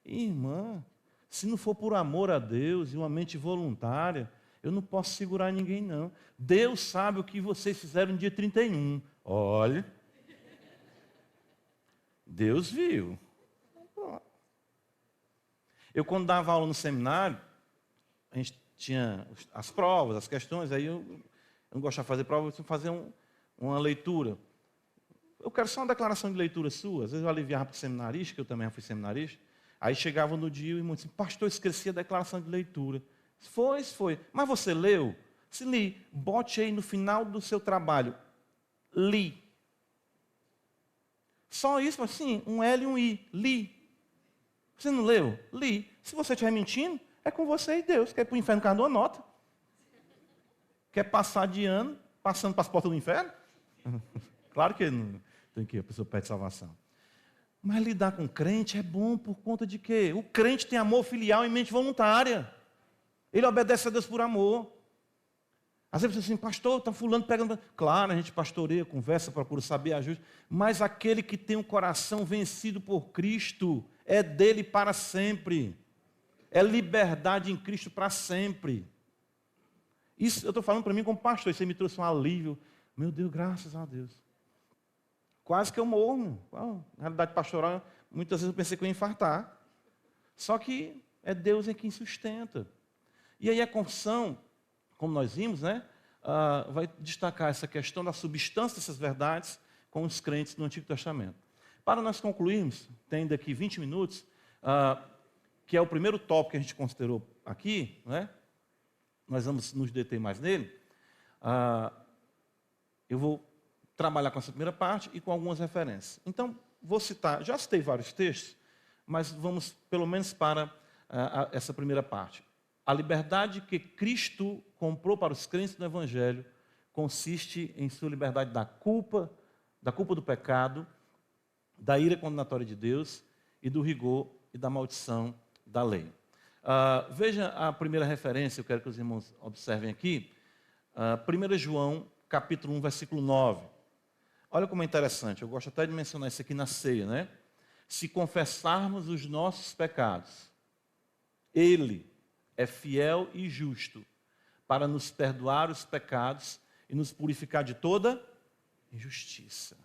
Irmã, se não for por amor a Deus e uma mente voluntária, eu não posso segurar ninguém, não. Deus sabe o que vocês fizeram no dia 31. Olha, Deus viu. Eu, quando dava aula no seminário, a gente tinha as provas, as questões, aí eu não gostava de fazer prova, eu tinha que fazer uma leitura. Eu quero só uma declaração de leitura sua. Às vezes eu aliviava para o seminarista, que eu também fui seminarista. Aí chegava no dia e o irmão disse, pastor, eu esqueci a declaração de leitura. Foi. Mas você leu? Se li, bote aí no final do seu trabalho. Li. Só isso, assim, um L e um I. Li. Você não leu? Li. Se você estiver mentindo, é com você e Deus. Quer ir para o inferno por causa de uma nota? Quer passar de ano, passando para as portas do inferno? Claro que não tem que a pessoa pede salvação. Mas lidar com crente é bom por conta de quê? O crente tem amor filial e mente voluntária. Ele obedece a Deus por amor. Às vezes você diz assim, pastor, está fulano pegando... Claro, a gente pastoreia, conversa, procura saber, ajuda. Mas aquele que tem um coração vencido por Cristo, é dele para sempre. É liberdade em Cristo para sempre. Isso eu estou falando para mim como pastor, isso aí me trouxe um alívio. Meu Deus, graças a Deus. Quase que eu morro. Na realidade pastoral, muitas vezes eu pensei que eu ia infartar. Só que é Deus quem sustenta. E aí a confissão, como nós vimos, né, vai destacar essa questão da substância dessas verdades com os crentes do Antigo Testamento. Para nós concluirmos, tem daqui 20 minutos, que é o primeiro tópico que a gente considerou aqui, né? Nós vamos nos deter mais nele. Eu vou trabalhar com essa primeira parte e com algumas referências. Então, vou citar, já citei vários textos, mas vamos pelo menos para essa primeira parte. A liberdade que Cristo comprou para os crentes no Evangelho consiste em sua liberdade da culpa do pecado, da ira condenatória de Deus e do rigor e da maldição da lei. Veja a primeira referência, eu quero que os irmãos observem aqui. 1 João, capítulo 1, versículo 9. Olha como é interessante, eu gosto até de mencionar isso aqui na ceia, né? Se confessarmos os nossos pecados, Ele é fiel e justo para nos perdoar os pecados e nos purificar de toda injustiça.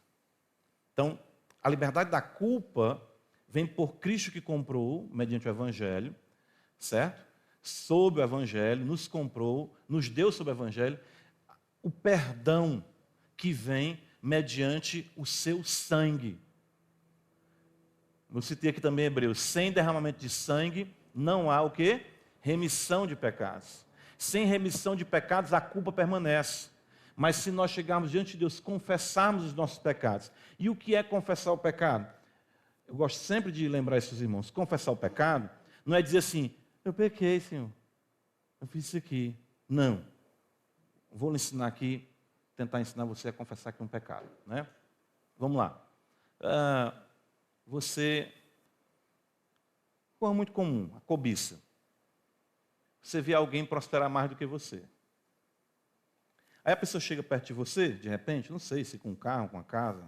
Então, a liberdade da culpa vem por Cristo que comprou, mediante o Evangelho, certo? Sob o Evangelho, nos comprou, nos deu sob o Evangelho, o perdão que vem mediante o seu sangue. Eu citei aqui também Hebreus, sem derramamento de sangue não há o quê? Remissão de pecados. Sem remissão de pecados a culpa permanece. Mas se nós chegarmos diante de Deus, confessarmos os nossos pecados. E o que é confessar o pecado? Eu gosto sempre de lembrar isso aos irmãos. Confessar o pecado não é dizer assim, eu pequei, Senhor. Eu fiz isso aqui. Não. Vou lhe ensinar aqui, tentar ensinar você a confessar que é um pecado, né? Vamos lá. Coisa muito comum, a cobiça. Você vê alguém prosperar mais do que você. Aí a pessoa chega perto de você, de repente, não sei se com um carro, com uma casa,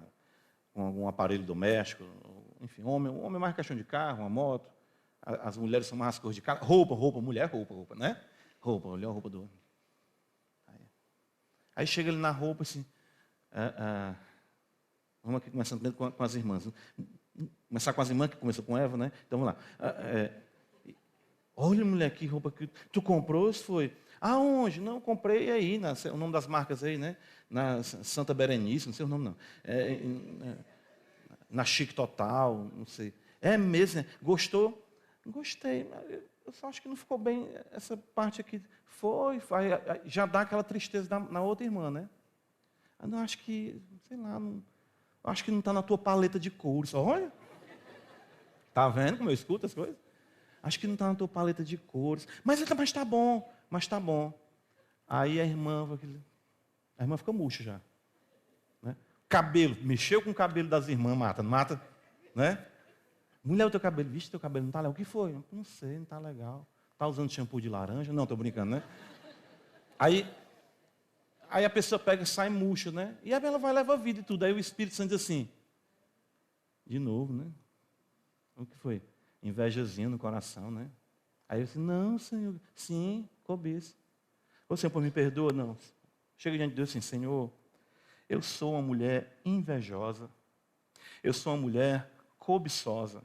com algum aparelho doméstico, enfim, homem é mais questão de carro, uma moto, as mulheres são mais cores de cara, roupa, mulher, roupa, né? Roupa, olha a roupa do homem. Aí chega ele na roupa assim, vamos aqui começando primeiro com as irmãs. Começar com as irmãs, que começou com Eva, né? Então vamos lá. Olha, mulher, que roupa que tu comprou, isso foi. Aonde? Não, comprei aí, o nome das marcas aí, né? Na Santa Berenice, não sei o nome não. Na Chique Total, não sei. É mesmo, né? Gostou? Gostei. Eu só acho que não ficou bem essa parte aqui. Foi, já dá aquela tristeza na outra irmã, né? Eu não acho que, sei lá, acho que não está na tua paleta de cores. Olha. Tá vendo como eu escuto as coisas? Acho que não está na tua paleta de cores. Mas está bom, mas está bom. Aí a irmã fica murcha já. Né? Cabelo, mexeu com o cabelo das irmãs, mata, não mata? Né? Mulher, o teu cabelo, vixe, teu cabelo não está legal. O que foi? Não sei, não está legal. Está usando shampoo de laranja? Não, estou brincando, né? Aí a pessoa pega e sai murcha, né? E ela vai levar a vida e tudo. Aí o Espírito Santo diz assim, de novo, né? O que foi? Invejazinha no coração, né? Aí eu disse, não, Senhor, sim, cobiça. Ô, Senhor, me perdoa? Não. Chega diante de Deus assim, Senhor, eu sou uma mulher invejosa. Eu sou uma mulher cobiçosa.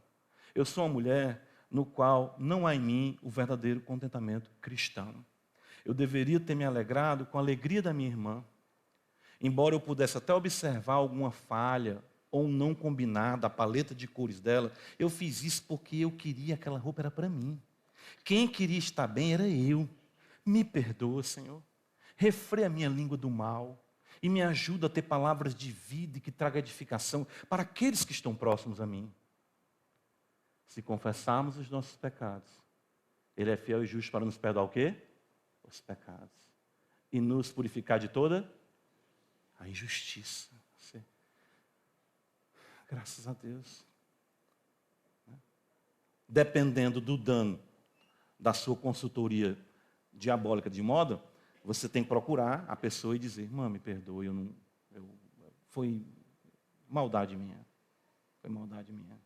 Eu sou uma mulher no qual não há em mim o verdadeiro contentamento cristão. Eu deveria ter me alegrado com a alegria da minha irmã. Embora eu pudesse até observar alguma falha ou não combinar da paleta de cores dela, eu fiz isso porque eu queria, aquela roupa era para mim. Quem queria estar bem era eu. Me perdoa, Senhor. Refreia a minha língua do mal e me ajuda a ter palavras de vida e que traga edificação para aqueles que estão próximos a mim. Se confessarmos os nossos pecados, Ele é fiel e justo para nos perdoar o quê? Os pecados. E nos purificar de toda a injustiça. Graças a Deus. Dependendo do dano da sua consultoria diabólica de moda, você tem que procurar a pessoa e dizer, irmã, me perdoe, foi maldade minha. Foi maldade minha.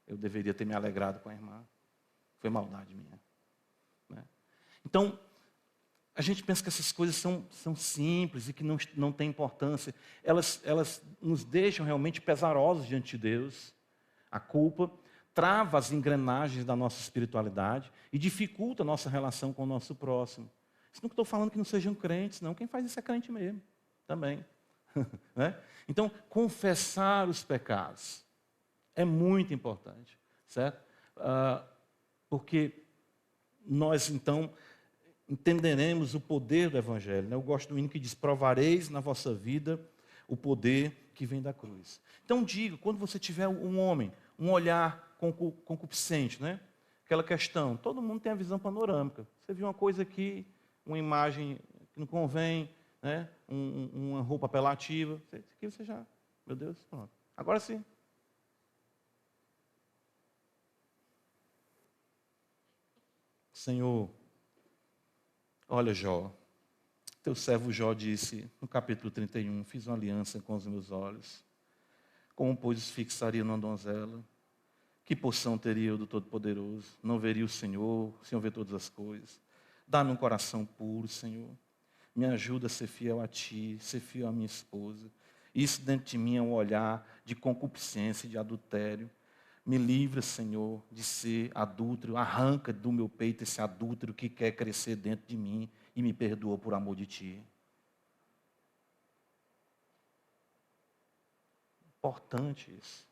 Eu deveria ter me alegrado com a irmã. Foi maldade minha. Né? Então, a gente pensa que essas coisas são simples e que não têm importância. Elas nos deixam realmente pesarosos diante de Deus. A culpa trava as engrenagens da nossa espiritualidade e dificulta a nossa relação com o nosso próximo. Isso não estou falando que não sejam crentes, não. Quem faz isso é crente mesmo, também. Né? Então, confessar os pecados é muito importante, certo? Porque nós, então, entenderemos o poder do Evangelho. Né? Eu gosto do hino que diz, provareis na vossa vida o poder que vem da cruz. Então, diga, quando você tiver um homem, um olhar concupiscente, né? Aquela questão, todo mundo tem a visão panorâmica. Você viu uma coisa aqui, uma imagem que não convém, né? Uma roupa apelativa, aqui você já, meu Deus, pronto. Agora sim. Senhor, olha Jó, teu servo Jó disse, no capítulo 31, fiz uma aliança com os meus olhos, como pois fixaria numa donzela, que porção teria eu do Todo-Poderoso? Não veria o Senhor vê todas as coisas. Dá-me um coração puro, Senhor. Me ajuda a ser fiel a Ti, ser fiel à minha esposa. Isso dentro de mim é um olhar de concupiscência, de adultério. Me livra, Senhor, de ser adúltero. Arranca do meu peito esse adúltero que quer crescer dentro de mim e me perdoa por amor de Ti. Importante isso.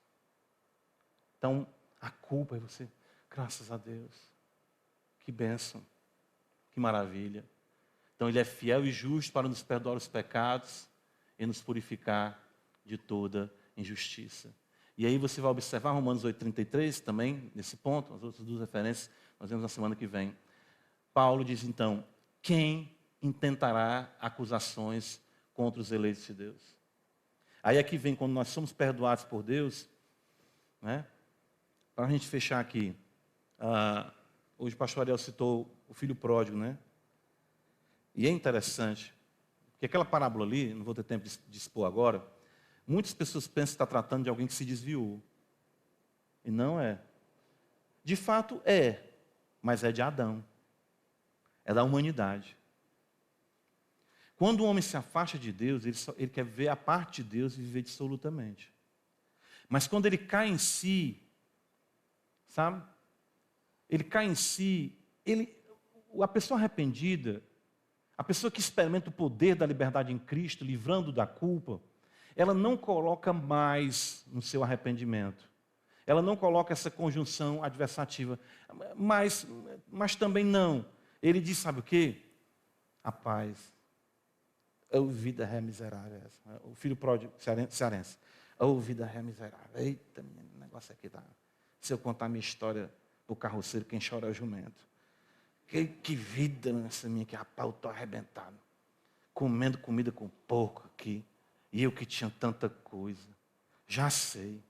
Então, a culpa é você. Graças a Deus. Que bênção. Que maravilha. Então, Ele é fiel e justo para nos perdoar os pecados e nos purificar de toda injustiça. E aí você vai observar Romanos 8,33 também, nesse ponto, as outras duas referências, nós vemos na semana que vem. Paulo diz então, quem intentará acusações contra os eleitos de Deus? Aí aqui vem, quando nós somos perdoados por Deus, né? Para a gente fechar aqui, hoje o pastor Ariel citou o filho pródigo, né? E é interessante, porque aquela parábola ali, não vou ter tempo de expor agora, muitas pessoas pensam que está tratando de alguém que se desviou. E não é. De fato é, mas é de Adão. É da humanidade. Quando o homem se afasta de Deus, ele quer ver a parte de Deus e viver dissolutamente. Mas quando ele cai em si, sabe? Ele cai em si, a pessoa arrependida, a pessoa que experimenta o poder da liberdade em Cristo, livrando da culpa, ela não coloca mais no seu arrependimento. Ela não coloca essa conjunção adversativa. Mas também não. Ele diz, sabe o quê? A paz. A vida é miserável. O filho pródigo cearense. A vida é miserável. Eita, menino, o negócio aqui tá. Se eu contar a minha história do carroceiro, quem chora é o jumento. Que vida essa minha, que rapaz, eu estou arrebentado. Comendo comida com porco aqui. E eu que tinha tanta coisa. Já sei.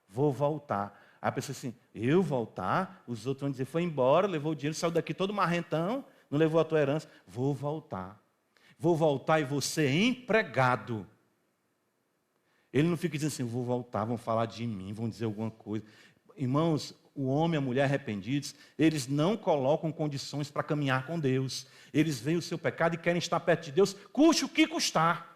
Vou voltar. Aí a pessoa assim, eu voltar? Os outros vão dizer, foi embora, levou o dinheiro, saiu daqui todo marrentão, não levou a tua herança. Vou voltar. Vou voltar e vou ser empregado. Ele não fica dizendo assim, vou voltar, vão falar de mim, vão dizer alguma coisa. Irmãos, o homem e a mulher arrependidos, eles não colocam condições para caminhar com Deus. Eles veem o seu pecado e querem estar perto de Deus, custe o que custar.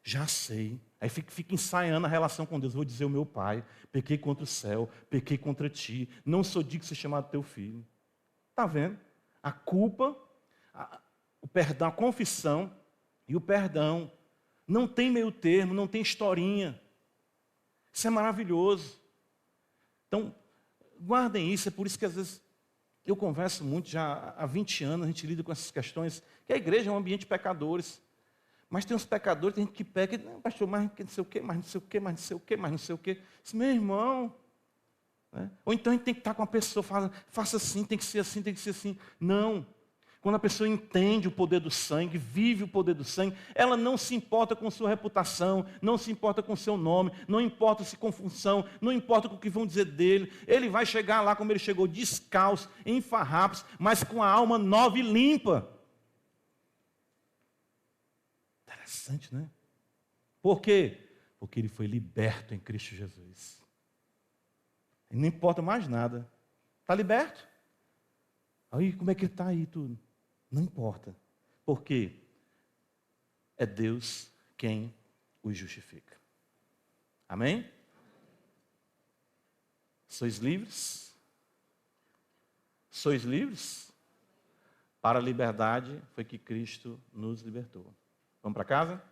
Já sei. Aí fica ensaiando a relação com Deus. Vou dizer ao meu pai, pequei contra o céu, pequei contra ti, não sou digno de ser chamado teu filho. Está vendo? A culpa, o perdão, a confissão e o perdão. Não tem meio termo, não tem historinha. Isso é maravilhoso. Então, guardem isso. É por isso que às vezes eu converso muito, já há 20 anos a gente lida com essas questões, que a igreja é um ambiente de pecadores. Mas tem uns pecadores, tem gente que peca, pastor, mas não sei o quê, mas não sei o quê, mas não sei o quê, mas não sei o quê. Isso, meu irmão. Né? Ou então a gente tem que estar com a pessoa, faça assim, tem que ser assim, tem que ser assim. Não. Quando a pessoa entende o poder do sangue, vive o poder do sangue, ela não se importa com sua reputação, não se importa com seu nome, não importa se com função, não importa com o que vão dizer dele. Ele vai chegar lá como ele chegou, descalço, em farrapos, mas com a alma nova e limpa. Interessante, né? Por quê? Porque ele foi liberto em Cristo Jesus. E não importa mais nada. Está liberto. Aí, como é que ele está aí tudo? Não importa. Por quê? É Deus quem os justifica. Amém? Sois livres? Sois livres? Para a liberdade foi que Cristo nos libertou. Vamos para casa?